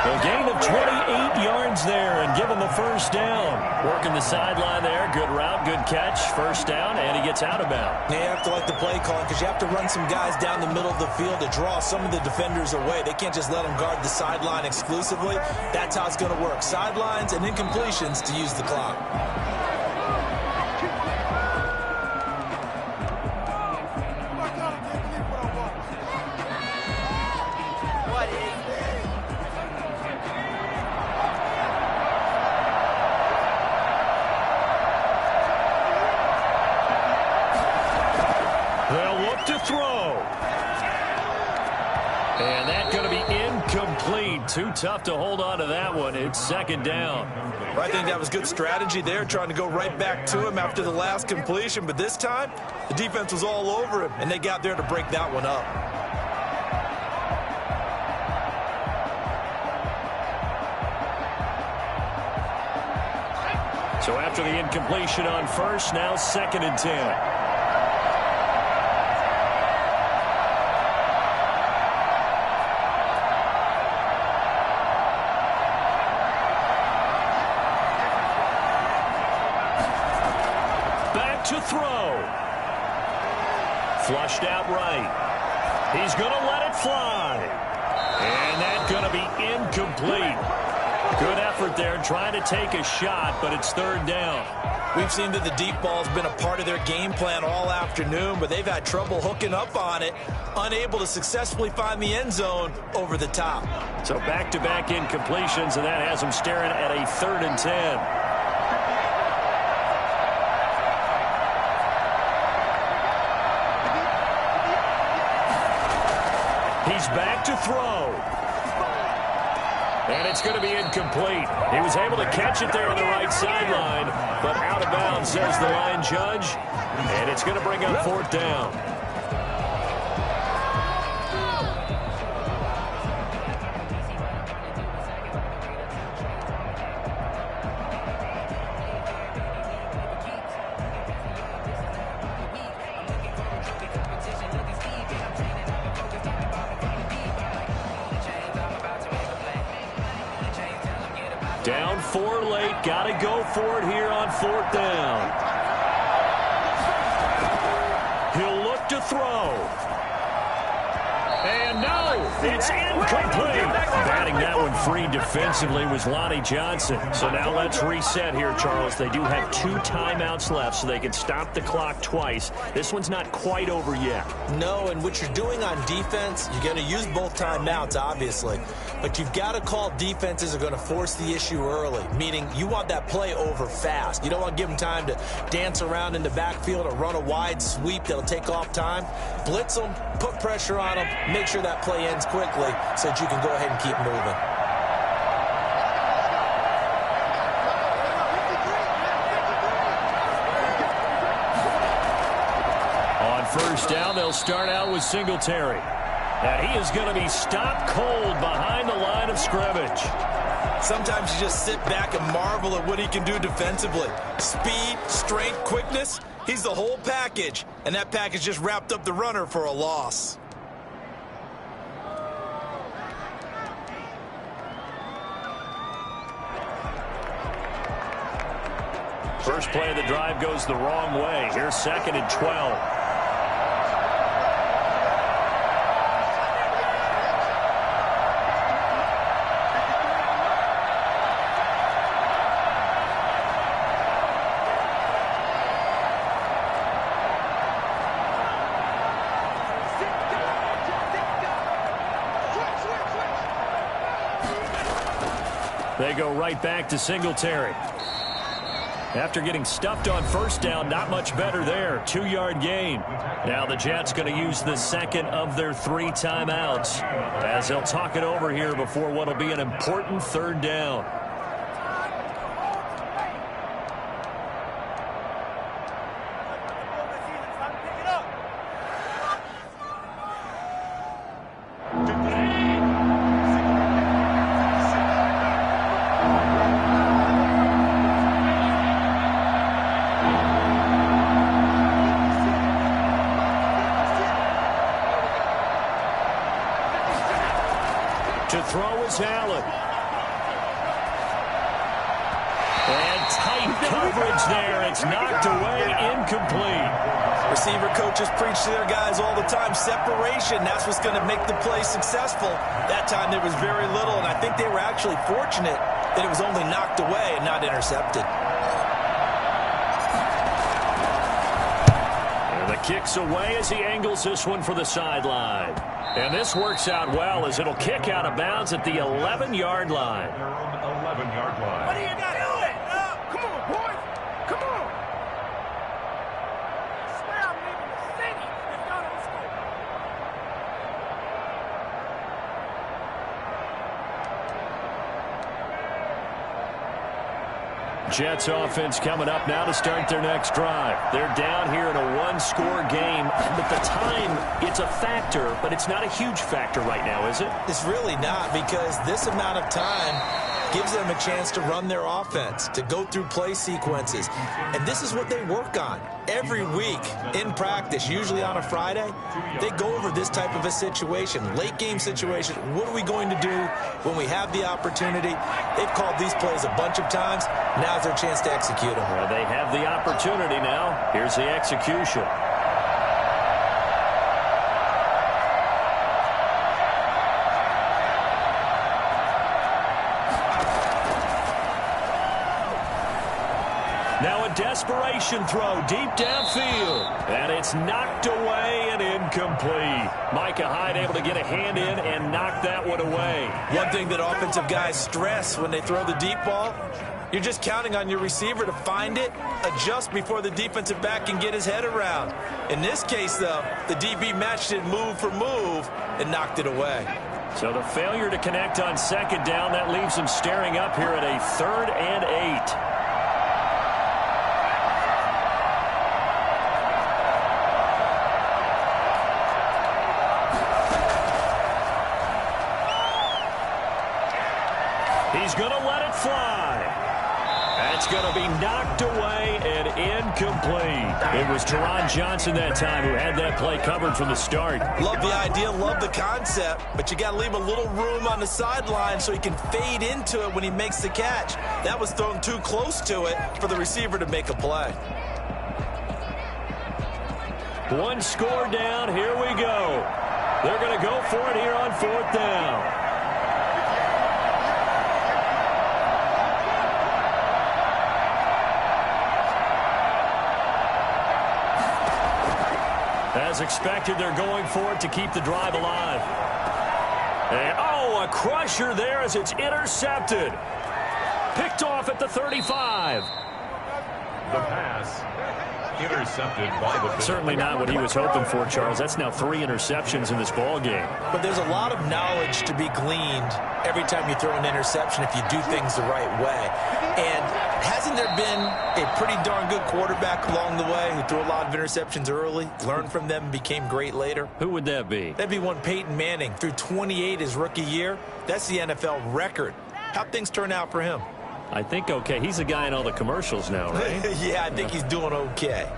A gain of 28 yards there and give him a 1st down. Working the sideline there. Good route, good catch. 1st down, and he gets out of bounds. You have to like the play calling because you have to run some guys down the middle of the field to draw some of the defenders away. They can't just let them guard the sideline exclusively. That's how it's going to work. Sidelines and incompletions to use the clock. To throw. And that's going to be incomplete. Too tough to hold on to that one. It's 2nd down. I think that was good strategy there, trying to go right back to him after the last completion. But this time, the defense was all over him, and they got there to break that one up. So after the incompletion on 1st, now 2nd and 10. To throw. Flushed out right. He's going to let it fly. And that's going to be incomplete. Good effort there trying to take a shot, but it's 3rd down. We've seen that the deep ball's been a part of their game plan all afternoon, but they've had trouble hooking up on it, unable to successfully find the end zone over the top. So back-to-back incompletions, and that has them staring at a 3rd and 10. He's back to throw. And it's going to be incomplete. He was able to catch it there on the right sideline, but out of bounds, says the line judge. And it's going to bring up 4th down. Down 4 late. Got to go for it here on 4th down. He'll look to throw. And no, it's incomplete. Batting that one free defensively was Lonnie Johnson. So now let's reset here, Charles. They do have 2 timeouts left, so they can stop the clock twice. This one's not quite over yet. No, and what you're doing on defense, you're going to use both timeouts, obviously. But you've got to call defenses are going to force the issue early, meaning you want that play over fast. You don't want to give them time to dance around in the backfield or run a wide sweep that'll take off time. Blitz them, put pressure on them, make sure that play ends quickly so that you can go ahead and keep moving. On 1st down, they'll start out with Singletary. And he is going to be stopped cold behind the line of scrimmage. Sometimes you just sit back and marvel at what he can do defensively. Speed, strength, quickness, he's the whole package. And that package just wrapped up the runner for a loss. First play of the drive goes the wrong way. Here's 2nd and 12. They go right back to Singletary. After getting stuffed on 1st down, not much better there. 2-yard gain. Now the Jets going to use the 2nd of their 3 timeouts as they'll talk it over here before what will be an important 3rd down. To throw is Allen. And tight coverage there. It's knocked away, incomplete. Receiver coaches preach to their guys all the time. Separation, that's what's going to make the play successful. That time there was very little, and I think they were actually fortunate that it was only knocked away and not intercepted. And the kick's away as he angles this one for the sideline. And this works out well as it'll kick out of bounds at the 11-yard line. 11-yard line. What do you got? Do it! Come on, boys! Come on! I swear I'm leaving the city if y'all don't score. Jets offense coming up now to start their next drive. They're down here in a 1-score game, but the time, it's a factor, but it's not a huge factor right now, is it? It's really not, because this amount of time gives them a chance to run their offense, to go through play sequences. And this is what they work on every week in practice, usually on a Friday. They go over this type of a situation, late game situation. What are we going to do when we have the opportunity? They've called these plays a bunch of times. Now's their chance to execute them. Well, they have the opportunity now. Here's the execution. Now a desperation throw deep downfield. And it's knocked away and incomplete. Micah Hyde able to get a hand in and knock that one away. One thing that offensive guys stress when they throw the deep ball, you're just counting on your receiver to find it, adjust before the defensive back can get his head around. In this case, though, the DB matched it move for move and knocked it away. So the failure to connect on second down, that leaves them staring up here at a 3rd and 8. He's going to let it fly. That's going to be knocked away and incomplete. It was Teron Johnson that time who had that play covered from the start. Love the idea, love the concept, but you got to leave a little room on the sideline so he can fade into it when he makes the catch. That was thrown too close to it for the receiver to make a play. One score down. Here we go. They're going to go for it here on 4th down. As expected, they're going for it to keep the drive alive. And, oh, a crusher there as it's intercepted. Picked off at the 35. The pass intercepted by the... Certainly not what he was hoping for, Charles. That's now 3 interceptions in this ball game. But there's a lot of knowledge to be gleaned every time you throw an interception if you do things the right way. And hasn't there been a pretty darn good quarterback along the way who threw a lot of interceptions early, learned from them, and became great later? Who would that be? That'd be one Peyton Manning. Threw 28 his rookie year. That's the NFL record. How'd things turn out for him? I think okay. He's the guy in all the commercials now, right? Yeah, I think he's doing okay.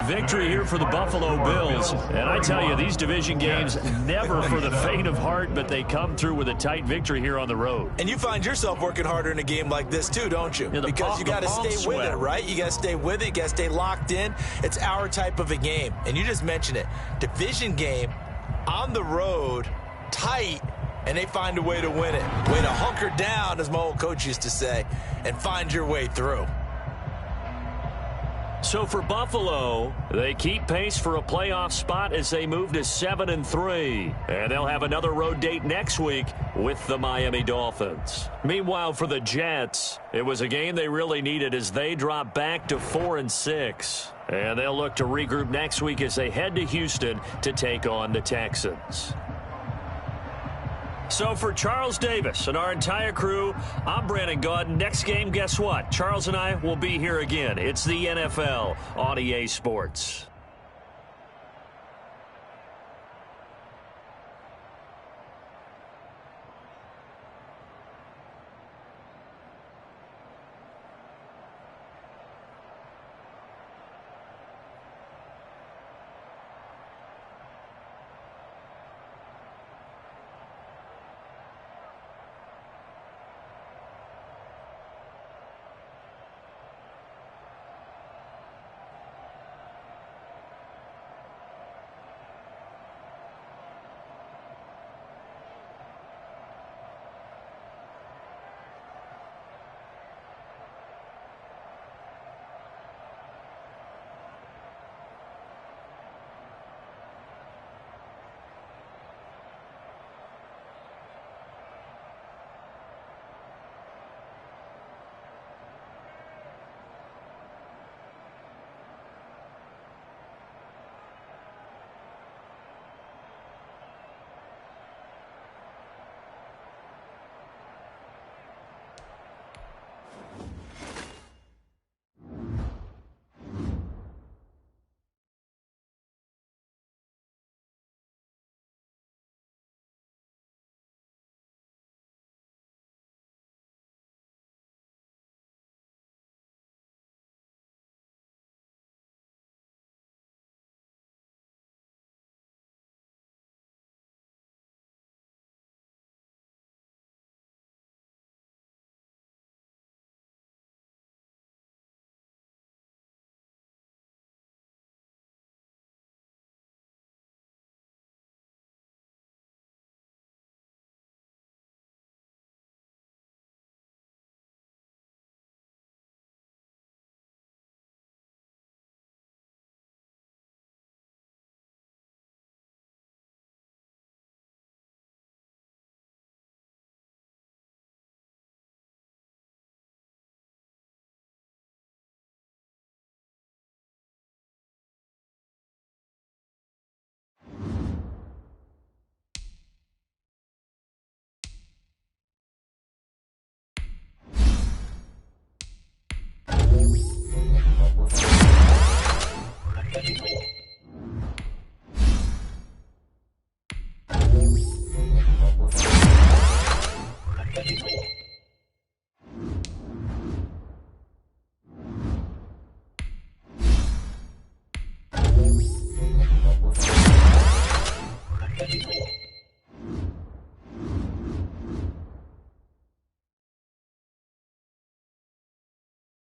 Victory here for the Buffalo Bills. And I tell you, these division games never for the faint of heart, but they come through with a tight victory here on the road. And you find yourself working harder in a game like this too, don't you? Yeah, because you got to stay with it, right? You got to stay with it. You got to stay locked in. It's our type of a game. And you just mentioned it. Division game on the road, tight, and they find a way to win it. Way to hunker down, as my old coach used to say, and find your way through. So for Buffalo, they keep pace for a playoff spot as they move to 7-3. And they'll have another road date next week with the Miami Dolphins. Meanwhile, for the Jets, it was a game they really needed as they drop back to 4-6. And they'll look to regroup next week as they head to Houston to take on the Texans. So for Charles Davis and our entire crew, I'm Brandon Gaudin. Next game, guess what? Charles and I will be here again. It's the NFL on EA Sports.